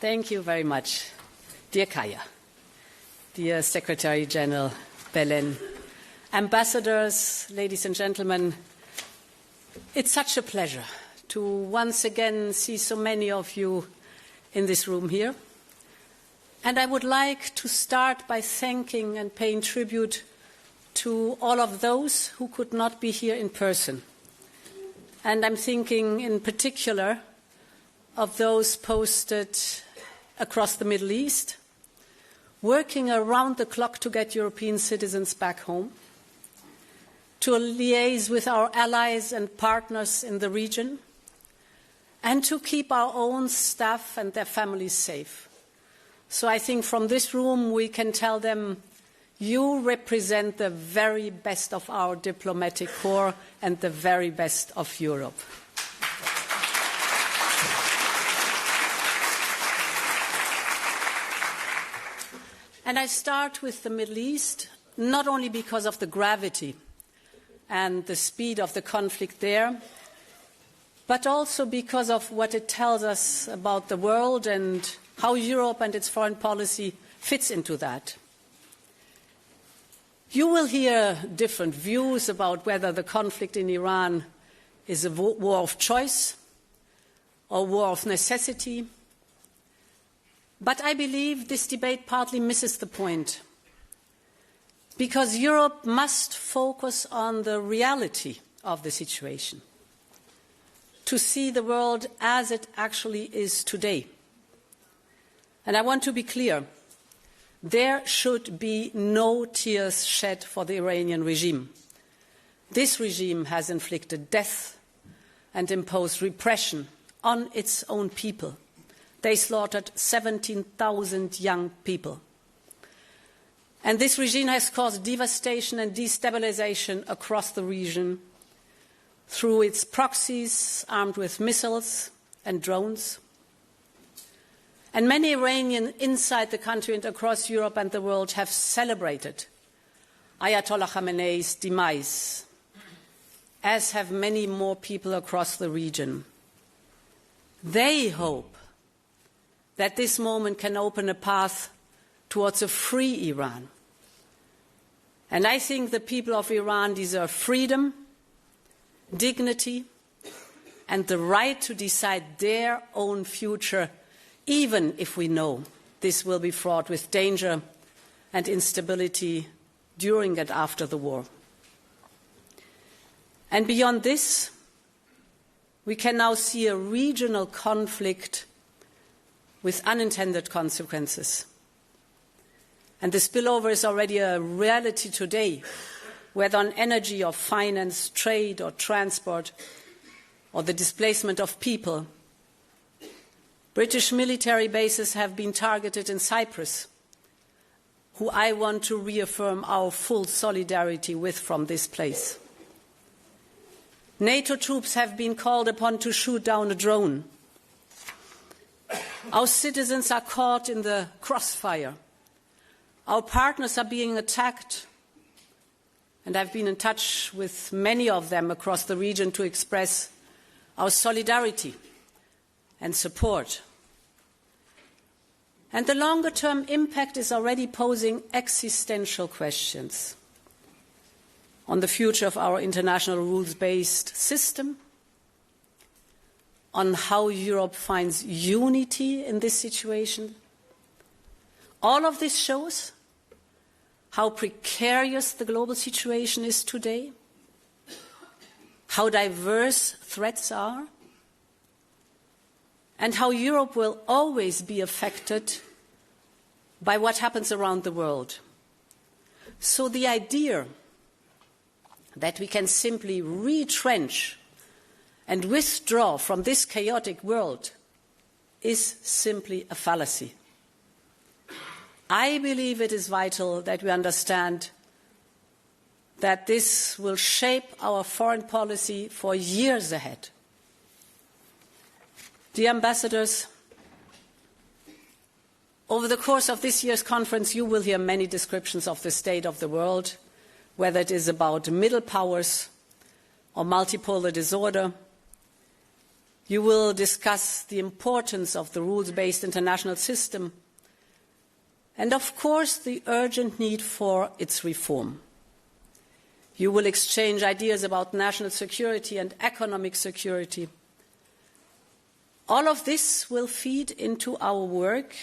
Thank you very much, dear Kaja, dear Secretary General Leyen, ambassadors, ladies and gentlemen. It's such a pleasure to once again see so many of you in this room here. And I would like to start by thanking and paying tribute to all of those who could not be here in person. And I'm thinking in particular of those posted across the Middle East, working around the clock to get European citizens back home, to liaise with our allies and partners in the region, and to keep our own staff and their families safe. So I think from this room we can tell them, you represent the very best of our diplomatic corps and the very best of Europe. And I start with the Middle East, not only because of the gravity and the speed of the conflict there, but also because of what it tells us about the world and how Europe and its foreign policy fits into that. You will hear different views about whether the conflict in Iran is a war of choice or war of necessity. But I believe this debate partly misses the point, because Europe must focus on the reality of the situation, to see the world as it actually is today. And I want to be clear. There should be no tears shed for the Iranian regime. This regime has inflicted death and imposed repression on its own people. They slaughtered 17,000 young people. And this regime has caused devastation and destabilization across the region through its proxies armed with missiles and drones. And many Iranians inside the country and across Europe and the world have celebrated Ayatollah Khamenei's demise, as have many more people across the region. They hope that this moment can open a path towards a free Iran. And I think the people of Iran deserve freedom, dignity, and the right to decide their own future, even if we know this will be fraught with danger and instability during and after the war. And beyond this, we can now see a regional conflict with unintended consequences. And the spillover is already a reality today, whether on energy or finance, trade or transport, or the displacement of people. British military bases have been targeted in Cyprus, who I want to reaffirm our full solidarity with from this place. NATO troops have been called upon to shoot down a drone. Our citizens are caught in the crossfire. Our partners are being attacked. And I've been in touch with many of them across the region to express our solidarity and support. And the longer-term impact is already posing existential questions on the future of our international rules-based system, on how Europe finds unity in this situation. All of this shows how precarious the global situation is today, how diverse threats are, and how Europe will always be affected by what happens around the world. So the idea that we can simply retrench and withdraw from this chaotic world is simply a fallacy. I believe it is vital that we understand that this will shape our foreign policy for years ahead. Dear ambassadors, over the course of this year's conference, you will hear many descriptions of the state of the world, whether it is about middle powers or multipolar disorder. You will discuss the importance of the rules-based international system and, of course, the urgent need for its reform. You will exchange ideas about national security and economic security. All of this will feed into our work,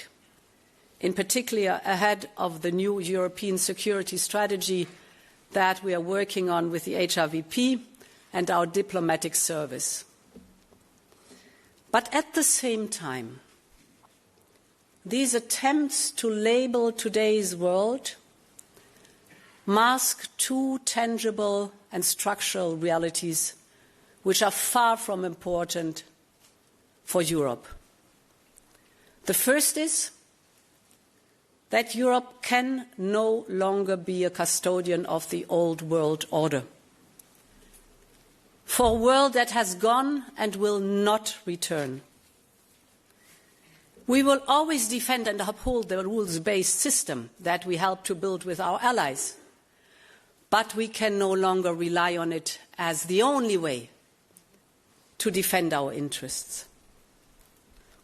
in particular ahead of the new European security strategy that we are working on with the HRVP and our diplomatic service. But at the same time, these attempts to label today's world mask two tangible and structural realities which are far from important for Europe. The first is that Europe can no longer be a custodian of the old world order, for a world that has gone and will not return. We will always defend and uphold the rules-based system that we helped to build with our allies, but we can no longer rely on it as the only way to defend our interests,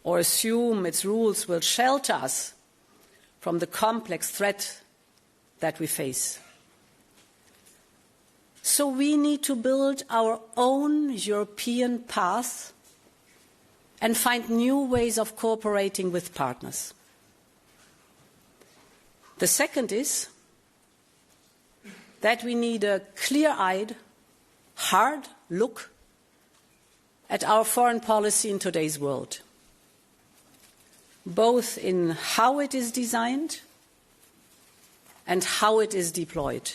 or assume its rules will shelter us from the complex threat that we face. So we need to build our own European path and find new ways of cooperating with partners. The second is that we need a clear-eyed, hard look at our foreign policy in today's world, both in how it is designed and how it is deployed.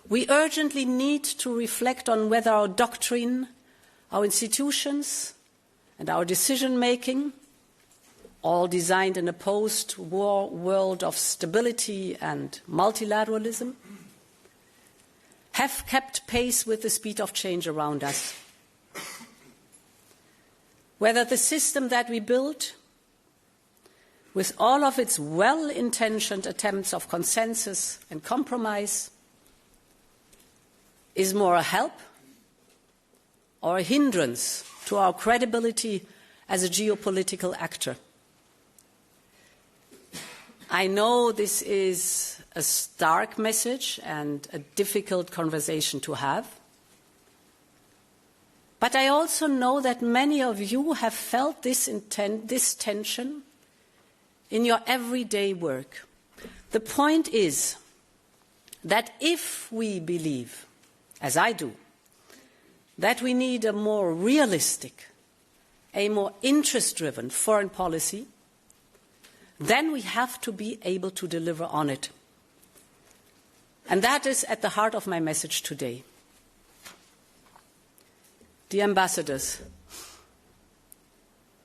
We urgently need to reflect on whether our doctrine, our institutions, and our decision-making, all designed in a post-war world of stability and multilateralism, have kept pace with the speed of change around us. Whether the system that we built, with all of its well-intentioned attempts of consensus and compromise, is more a help or a hindrance to our credibility as a geopolitical actor. I know this is a stark message and a difficult conversation to have, but I also know that many of you have felt this tension in your everyday work. The point is that if we believe, as I do, that we need a more realistic, a more interest-driven foreign policy, then we have to be able to deliver on it. And that is at the heart of my message today. Dear ambassadors,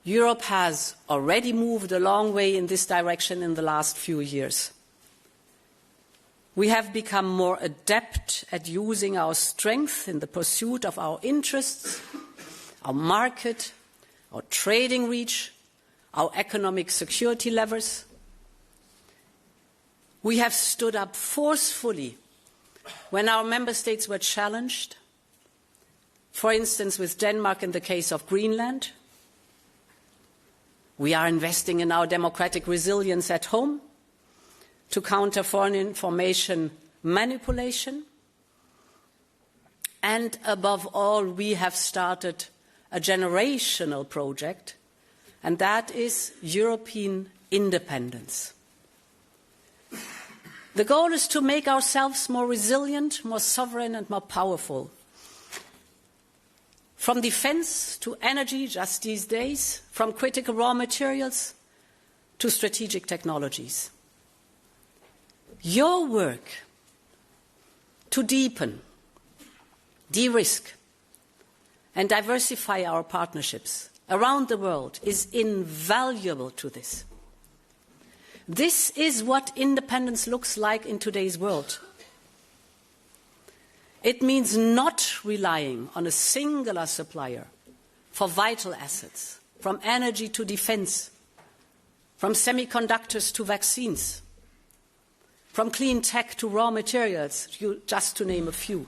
Europe has already moved a long way in this direction in the last few years. We have become more adept at using our strength in the pursuit of our interests, our market, our trading reach, our economic security levers. We have stood up forcefully when our member states were challenged, for instance, with Denmark in the case of Greenland. We are investing in our democratic resilience at home to counter foreign information manipulation. And above all, we have started a generational project, and that is European independence. The goal is to make ourselves more resilient, more sovereign, and more powerful. From defense to energy just these days, from critical raw materials to strategic technologies. Your work to deepen, de-risk, and diversify our partnerships around the world is invaluable to this. This is what independence looks like in today's world. It means not relying on a singular supplier for vital assets, from energy to defense, from semiconductors to vaccines, from clean tech to raw materials, just to name a few.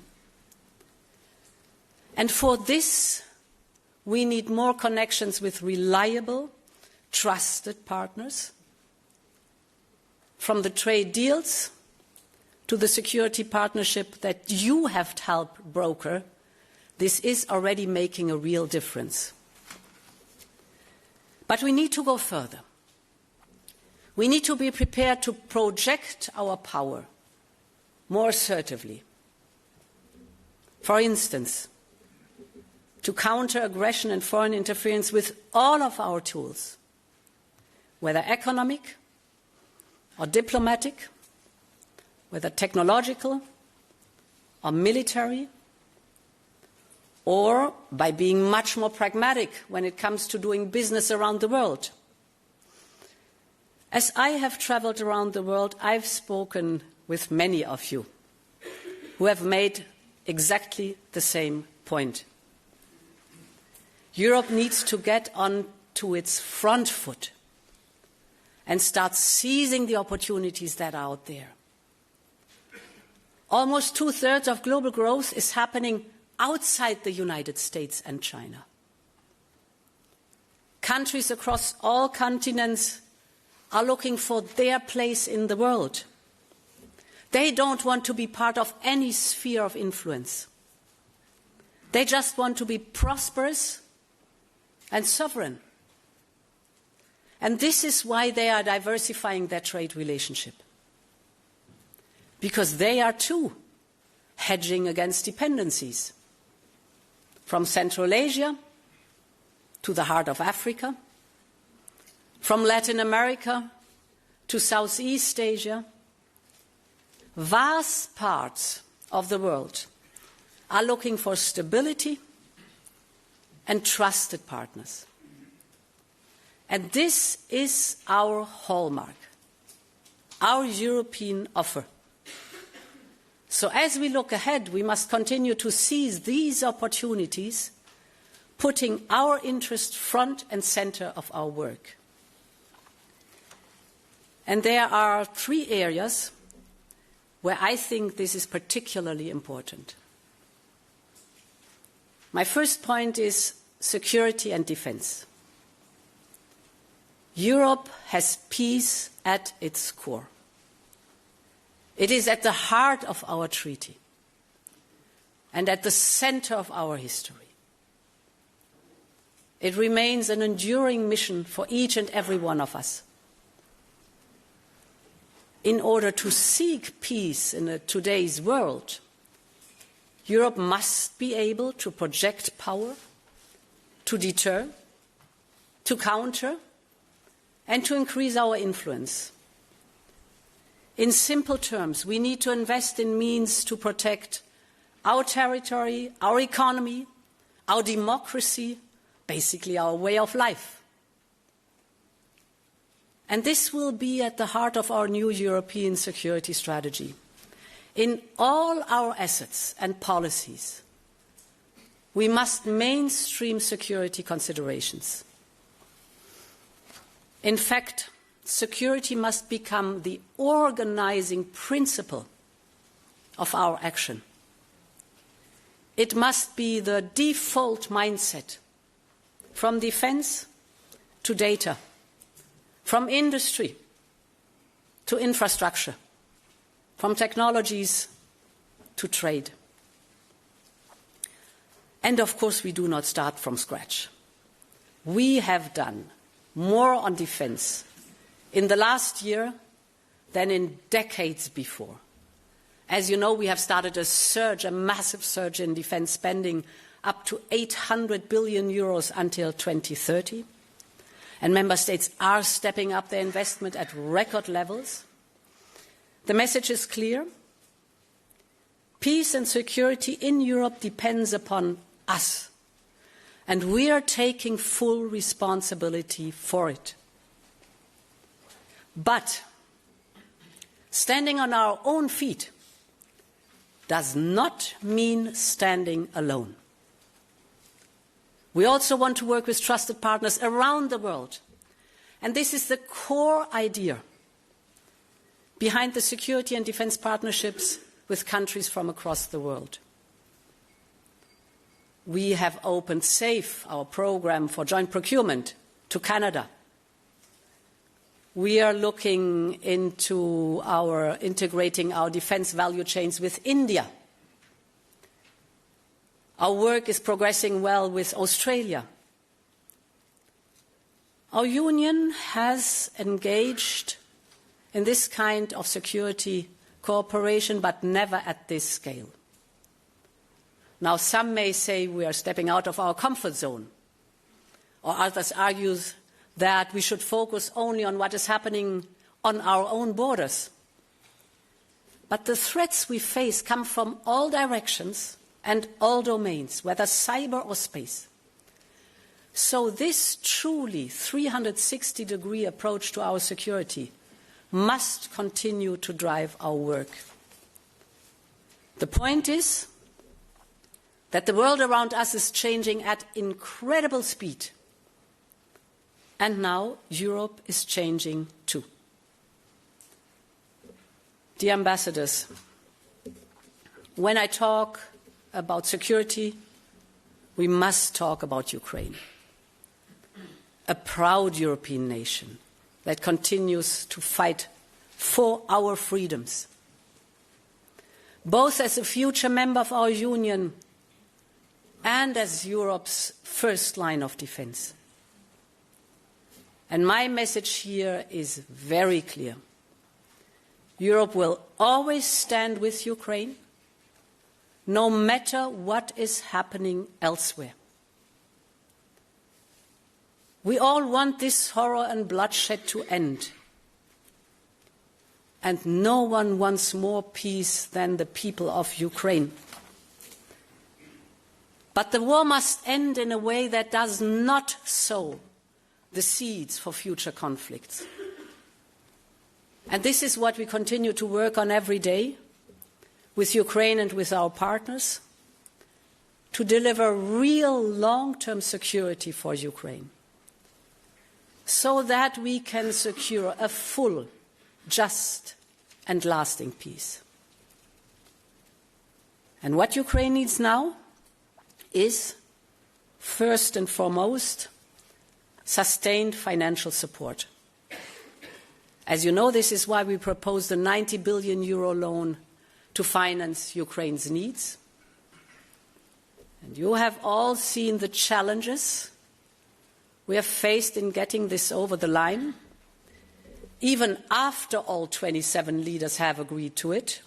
And for this, We need more connections with reliable, trusted partners. From the trade deals to the security partnership that you have helped broker, this is already making a real difference. But we need to go further. We need to be prepared to project our power more assertively. For instance, to counter aggression and foreign interference with all of our tools, whether economic or diplomatic, whether technological or military, or by being much more pragmatic when it comes to doing business around the world. As I have traveled around the world, I've spoken with many of you who have made exactly the same point. Europe needs to get on to its front foot and start seizing the opportunities that are out there. Almost 2/3 of global growth is happening outside the United States and China. Countries across all continents are looking for their place in the world. They don't want to be part of any sphere of influence. They just want to be prosperous and sovereign. And this is why they are diversifying their trade relationship. Because they are too hedging against dependencies. From Central Asia to the heart of Africa, from Latin America to Southeast Asia, vast parts of the world are looking for stability and trusted partners. And this is our hallmark, our European offer. So as we look ahead, we must continue to seize these opportunities, putting our interest front and center of our work. And there are 3 areas where I think this is particularly important. My first point is security and defense. Europe has peace at its core. It is at the heart of our treaty and at the center of our history. It remains an enduring mission for each and every one of us. In order to seek peace in today's world, Europe must be able to project power, to deter, to counter, and to increase our influence. In simple terms, we need to invest in means to protect our territory, our economy, our democracy, basically our way of life. And this will be at the heart of our new European security strategy. In all our assets and policies, we must mainstream security considerations. In fact, security must become the organizing principle of our action. It must be the default mindset, from defense to data, from industry to infrastructure, from technologies to trade. And of course, we do not start from scratch. We have done more on defense in the last year than in decades before. As you know, we have started a surge, a massive surge in defense spending, up to 800 billion euros until 2030. And member states are stepping up their investment at record levels. The message is clear. Peace and security in Europe depends upon us. And we are taking full responsibility for it. But standing on our own feet does not mean standing alone. We also want to work with trusted partners around the world. And this is the core idea behind the security and defense partnerships with countries from across the world. We have opened SAFE, our program for joint procurement, to Canada. We are looking into integrating our defense value chains with India. Our work is progressing well with Australia. Our union has engaged in this kind of security cooperation, but never at this scale. Now, some may say we are stepping out of our comfort zone, or others argue that we should focus only on what is happening on our own borders. But the threats we face come from all directions and all domains, whether cyber or space. So this truly 360-degree approach to our security must continue to drive our work. The point is that the world around us is changing at incredible speed. And now Europe is changing too. Dear ambassadors, when I talk about security, we must talk about Ukraine, a proud European nation that continues to fight for our freedoms, both as a future member of our union and as Europe's first line of defense. And my message here is very clear. Europe will always stand with Ukraine, no matter what is happening elsewhere. We all want this horror and bloodshed to end. And no one wants more peace than the people of Ukraine. But the war must end in a way that does not sow the seeds for future conflicts. And this is what we continue to work on every day with Ukraine and with our partners to deliver real long-term security for Ukraine so that we can secure a full, just and lasting peace. And what Ukraine needs now is, first and foremost, sustained financial support. As you know, this is why we proposed a 90 billion euro loan to finance Ukraine's needs. And you have all seen the challenges we have faced in getting this over the line, even after all 27 leaders have agreed to it.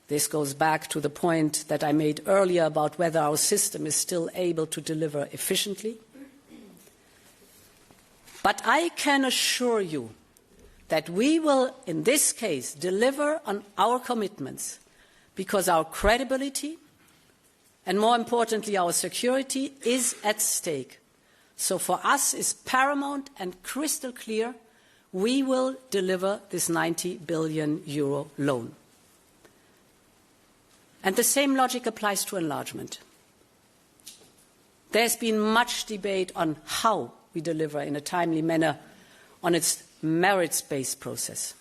This goes back to the point that I made earlier about whether our system is still able to deliver efficiently. But I can assure you that we will, in this case, deliver on our commitments because our credibility and, more importantly, our security is at stake. So for us is paramount and crystal clear, we will deliver this 90 billion euro loan. And the same logic applies to enlargement. There's been much debate on how we deliver in a timely manner on its merits-based process.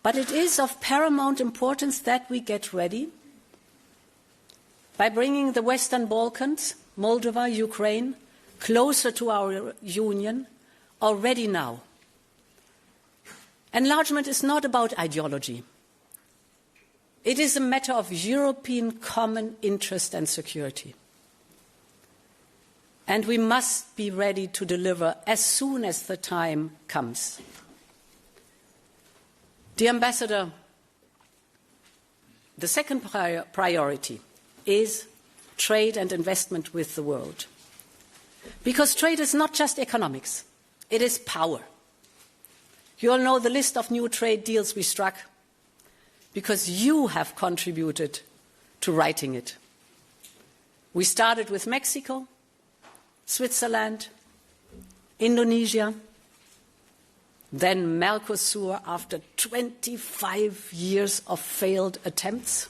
But it is of paramount importance that we get ready by bringing the Western Balkans, Moldova, Ukraine, closer to our union already now. Enlargement is not about ideology. It is a matter of European common interest and security. And we must be ready to deliver as soon as the time comes. Dear Ambassador, the second priority is trade and investment with the world. Because trade is not just economics, it is power. You all know the list of new trade deals we struck because you have contributed to writing it. We started with Mexico, Switzerland, Indonesia, then Mercosur after 25 years of failed attempts.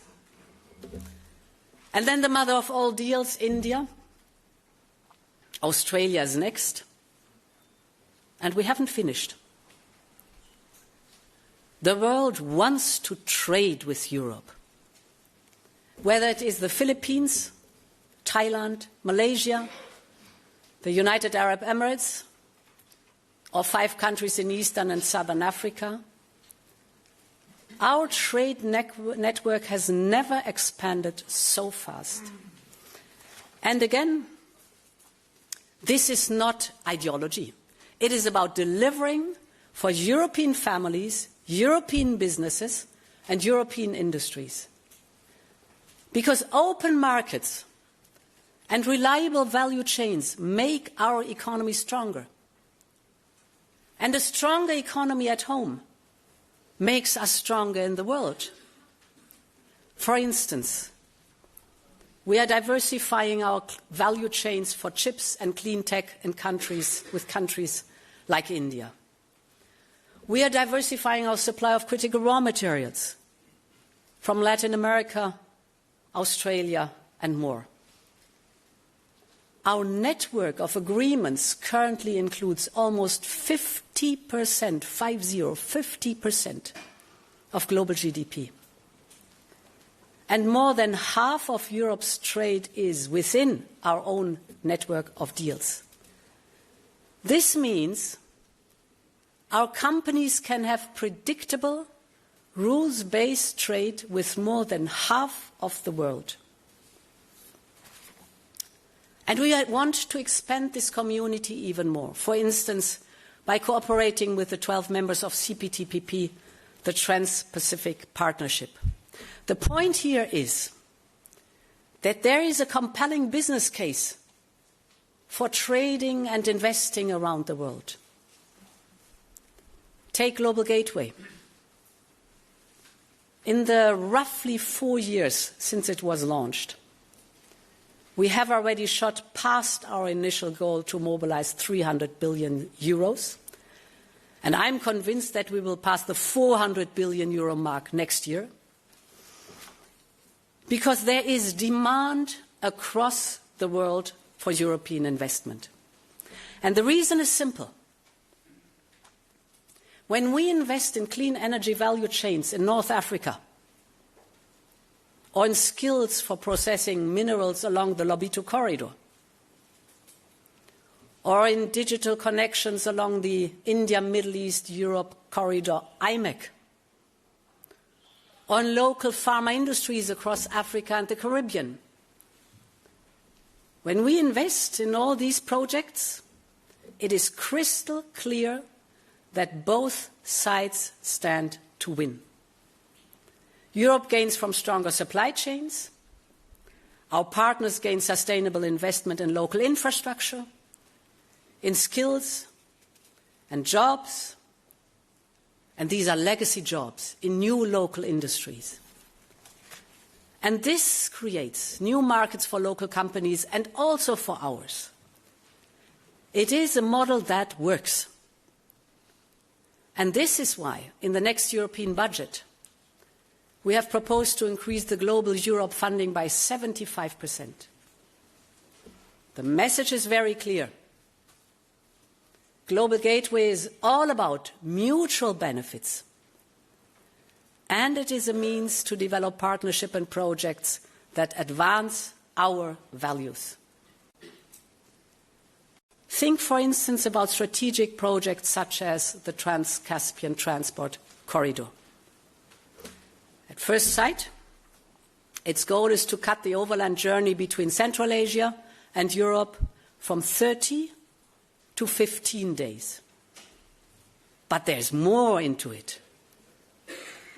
And then the mother of all deals, India. Australia is next. And we haven't finished. The world wants to trade with Europe. whether it is the Philippines, Thailand, Malaysia, the United Arab Emirates, or 5 countries in Eastern and Southern Africa. Our trade network has never expanded so fast. And again, this is not ideology. It is about delivering for European families, European businesses, and European industries. Because open markets and reliable value chains make our economy stronger. And a stronger economy at home makes us stronger in the world. For instance, we are diversifying our value chains for chips and clean tech in countries like India. We are diversifying our supply of critical raw materials from Latin America, Australia, and more. Our network of agreements currently includes almost 50% of global GDP. And more than half of Europe's trade is within our own network of deals. This means our companies can have predictable, rules-based trade with more than half of the world. And we want to expand this community even more, for instance, by cooperating with the 12 members of CPTPP, the Trans-Pacific Partnership. The point here is that there is a compelling business case for trading and investing around the world. Take Global Gateway. In the roughly 4 years since it was launched, we have already shot past our initial goal to mobilize 300 billion euros. And I'm convinced that we will pass the 400 billion euro mark next year. Because there is demand across the world for European investment. And the reason is simple. When we invest in clean energy value chains in North Africa, or in skills for processing minerals along the Lobito corridor, or in digital connections along the India, Middle East, Europe corridor, IMEC, on local pharma industries across Africa and the Caribbean. When we invest in all these projects, it is crystal clear that both sides stand to win. Europe gains from stronger supply chains. Our partners gain sustainable investment in local infrastructure, in skills and jobs, and these are legacy jobs in new local industries. And this creates new markets for local companies and also for ours. It is a model that works. And this is why, in the next European budget, we have proposed to increase the Global Europe funding by 75%. The message is very clear. Global Gateway is all about mutual benefits. And it is a means to develop partnership and projects that advance our values. Think, for instance, about strategic projects such as the Trans-Caspian Transport Corridor. At first sight, its goal is to cut the overland journey between Central Asia and Europe from 30 to 15 days. But there's more into it.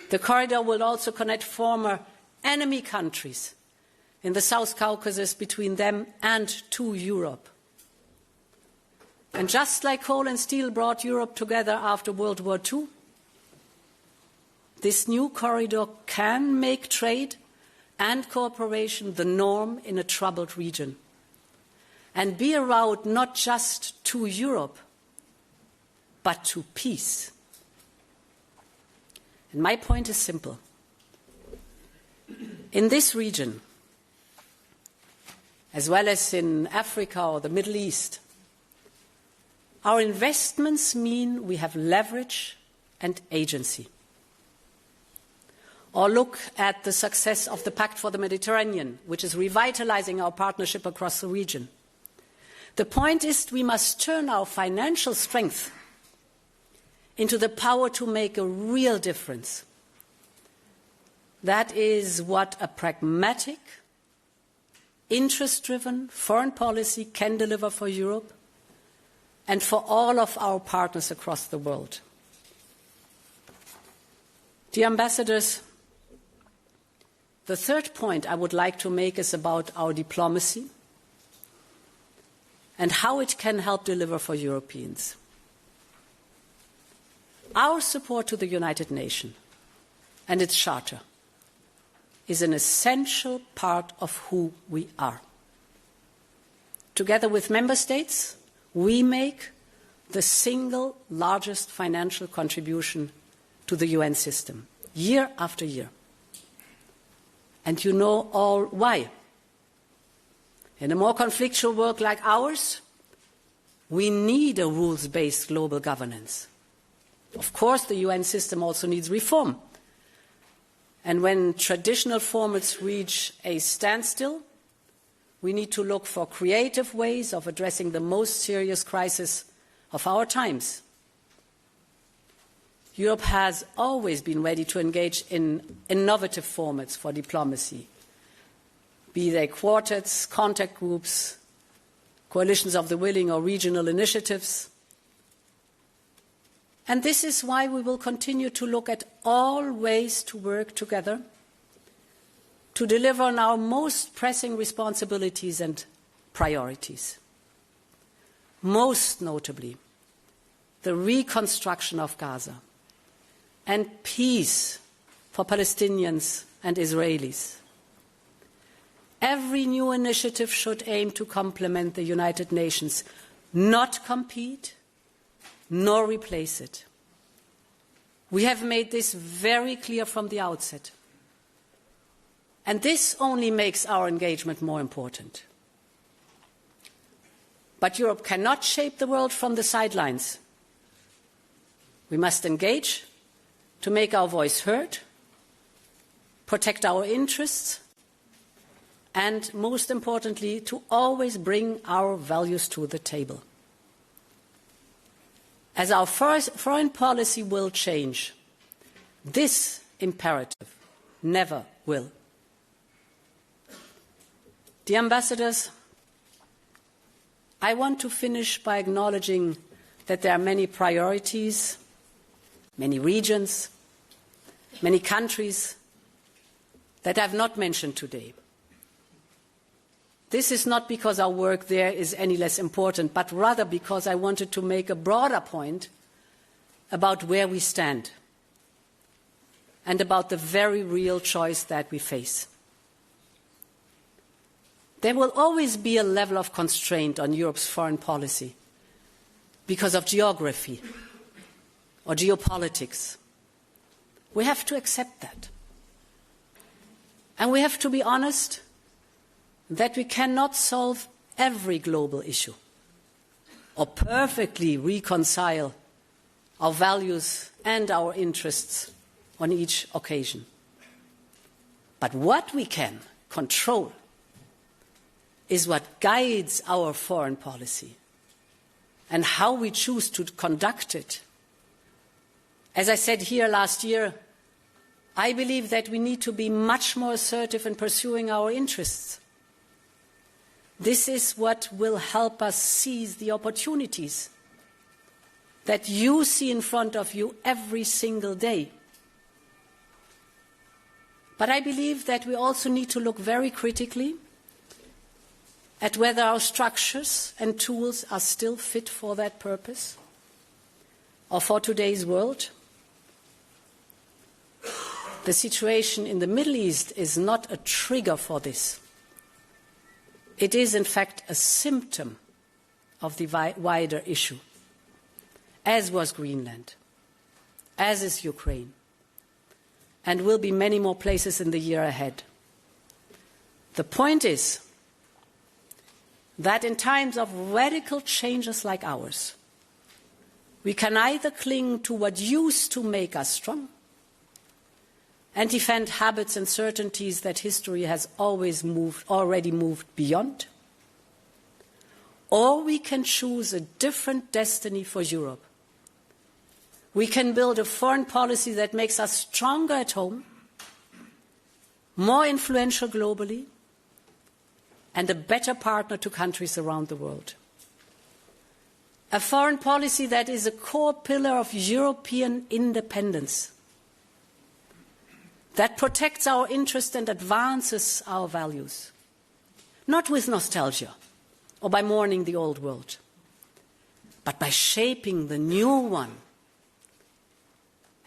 The corridor will also connect former enemy countries in the South Caucasus between them and to Europe. And just like coal and steel brought Europe together after World War II, this new corridor can make trade and cooperation the norm in a troubled region and be a route not just to Europe, but to peace. And my point is simple. In this region, as well as in Africa or the Middle East, our investments mean we have leverage and agency. or look at the success of the Pact for the Mediterranean, which is revitalizing our partnership across the region. The point is we must turn our financial strength into the power to make a real difference. That is what a pragmatic, interest-driven foreign policy can deliver for Europe and for all of our partners across the world. Dear ambassadors, the third point I would like to make is about our diplomacy and how it can help deliver for Europeans. Our support to the United Nations and its charter is an essential part of who we are. Together with member states, we make the single largest financial contribution to the UN system, year after year. And you know all why. In a more conflictual world like ours, we need a rules-based global governance. Of course, the UN system also needs reform. And when traditional formats reach a standstill, we need to look for creative ways of addressing the most serious crisis of our times. Europe has always been ready to engage in innovative formats for diplomacy, be they quartets, contact groups, coalitions of the willing, or regional initiatives. And this is why we will continue to look at all ways to work together to deliver on our most pressing responsibilities and priorities. Most notably, the reconstruction of Gaza and peace for Palestinians and Israelis. Every new initiative should aim to complement the United Nations, not compete, nor replace it. We have made this very clear from the outset. And this only makes our engagement more important. But Europe cannot shape the world from the sidelines. We must engage to make our voice heard, protect our interests, and most importantly, to always bring our values to the table. As our foreign policy will change, this imperative never will. Dear ambassadors, I want to finish by acknowledging that there are many priorities, many regions, many countries that I have not mentioned today. This is not because our work there is any less important, but rather because I wanted to make a broader point about where we stand and about the very real choice that we face. There will always be a level of constraint on Europe's foreign policy because of geography or geopolitics. We have to accept that. And we have to be honest that we cannot solve every global issue or perfectly reconcile our values and our interests on each occasion. But what we can control is what guides our foreign policy and how we choose to conduct it. As I said here last year, I believe that we need to be much more assertive in pursuing our interests. This is what will help us seize the opportunities that you see in front of you every single day. But I believe that we also need to look very critically at whether our structures and tools are still fit for that purpose or for today's world. The situation in the Middle East is not a trigger for this. It is, in fact, a symptom of the wider issue, as was Greenland, as is Ukraine, and will be many more places in the year ahead. The point is that in times of radical changes like ours, we can either cling to what used to make us strong and defend habits and certainties that history has already moved beyond. Or we can choose a different destiny for Europe. We can build a foreign policy that makes us stronger at home, more influential globally, and a better partner to countries around the world. A foreign policy that is a core pillar of European independence, that protects our interests and advances our values, not with nostalgia or by mourning the old world, but by shaping the new one.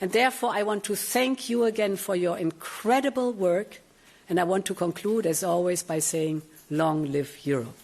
And therefore, I want to thank you again for your incredible work, and I want to conclude, as always, by saying, long live Europe.